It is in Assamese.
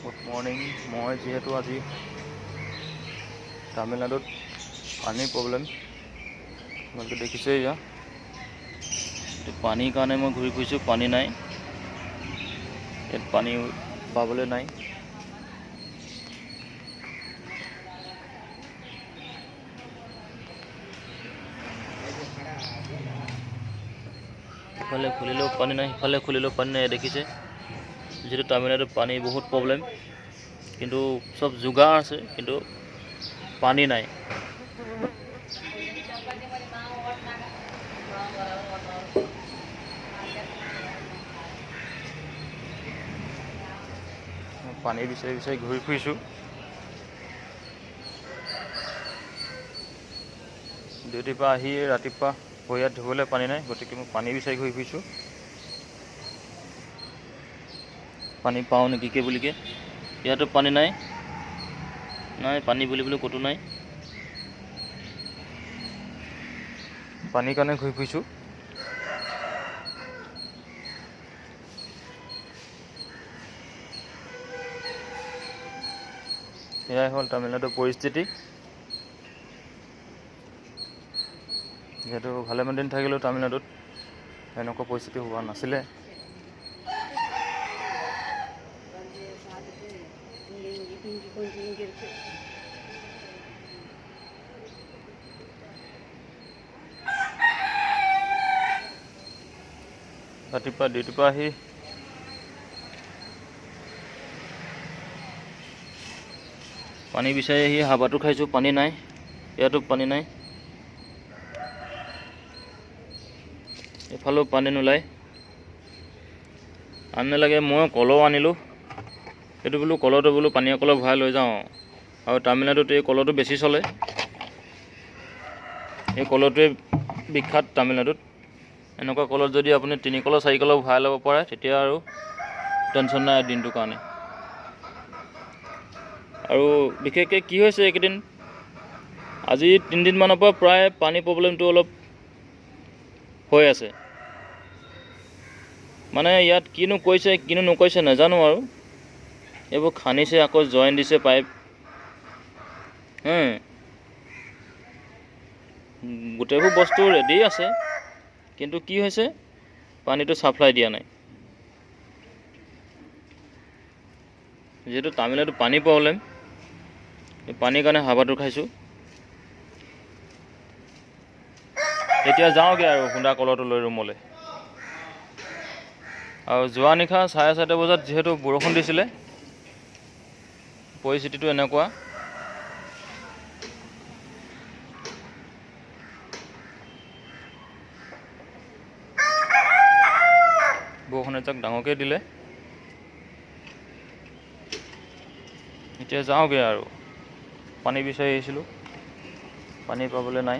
Good morning. মই যিহেতু আজি তামিলনাডুত পানীৰ প্ৰব্লেম তোমালোকে দেখিছে, এয়া পানীৰ কাৰণে মই ঘূৰি ফুৰিছোঁ। পানী নাই, ইয়াত পানী পাবলৈ নাই। ইফালে খুলিলেও পানী নাই, সিফালে খুলিলেও পানী নাই। দেখিছে যিহেতু তামিলনাডুত পানী বহুত প্ৰব্লেম, কিন্তু চব যোগাৰ আছে, কিন্তু পানী নাই। পানী বিচাৰি বিচাৰি ঘূৰি ফুৰিছোঁ। ডিউটিৰ পৰা আহি ৰাতিপুৱা ভৰি হাত ধুবলৈ পানী নাই, গতিকে মই পানী বিচাৰি ঘূৰি ফুৰিছোঁ। পানী পাওঁ নেকি কে বুলিকে। ইয়াতো পানী নাই, পানী বুলিবলৈ ক'তো নাই। পানীৰ কাৰণে ঘূৰি ফুৰিছোঁ। এয়াই হ'ল তামিলনাডুৰ পৰিস্থিতি। যিহেতু ভালেমান দিন থাকিলোঁ তামিলনাডুত, এনেকুৱা পৰিস্থিতি হোৱা নাছিলে। ৰাতিপুৱা ডিউটিৰ পৰা আহি পানী বিচাৰি আহি হাবাটো খাইছোঁ, পানী নাই। ইয়াতো পানী নাই, এফালেও পানী নোলায়। আন নালাগে, মই কলহ আনিলোঁ। এইটো বোলো কলহটো বোলো পানীয়া কলহ ভৰাই লৈ যাওঁ, আৰু তামিলনাডুত এই কলহটো বেছি চলে। এই কলহটোৱে বিখ্যাত তামিলনাডুত। এনেকুৱা কলত যদি আপুনি 3 কলহ 4 কলহ ভৰাই ল'ব পাৰে, তেতিয়া আৰু টেনশ্যন নাই দিনটোৰ কাৰণে। আৰু বিশেষকৈ কি হৈছে এইকেইদিন, আজি 3 দিনমানৰ পৰা প্ৰায় পানী প্ৰব্লেমটো অলপ হৈ আছে। মানে ইয়াত কিনো কৈছে কিনো নকৈছে নাজানো, আৰু এইবোৰ খান্দিছে, আকৌ জইন দিছে পাইপ। গোটেইবোৰ বস্তু ৰেডি আছে, কিন্তু কি হৈছে পানীটো ছাপ্লাই দিয়া নাই। যিহেতু তামিলনাডুত পানী প্ৰব্লেম, এই পানীৰ কাৰণে হাবাটো খাইছোঁ। এতিয়া যাওঁগৈ আৰু হুন্দা কলহটো লৈ ৰুমলৈ। আৰু যোৱা নিশা 4:30 বজাত যিহেতু বৰষুণ দিছিলে, পৰিস্থিতিটো এনেকুৱা। বৰষুণ এজাক ডাঙৰকৈ দিলে। এতিয়া যাওঁগৈ আৰু। পানী বিচাৰি আহিছিলোঁ, পানী পাবলৈ নাই।